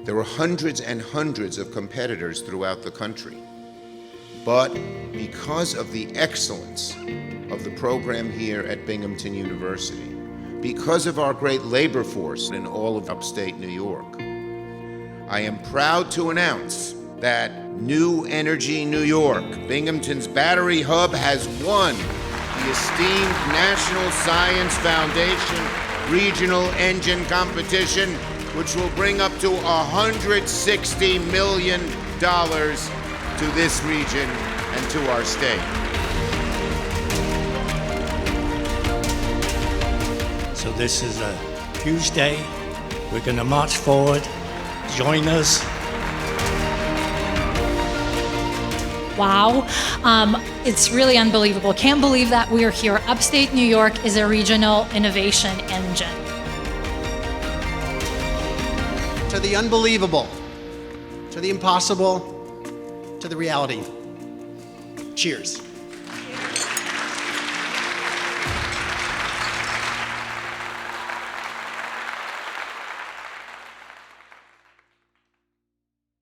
There were hundreds and hundreds of competitors throughout the country. But because of the excellence of the program here at Binghamton University, because of our great labor force in all of upstate New York, I am proud to announce that New Energy New York, Binghamton's battery hub, has won the esteemed National Science Foundation Regional Engine Competition, which will bring up to $160 million to this region and to our state. So this is a huge day. We're going to march forward. Join us. Wow, it's really unbelievable. Can't believe that we're here. Upstate New York is a regional innovation engine. To the unbelievable, to the impossible, to the reality. Cheers.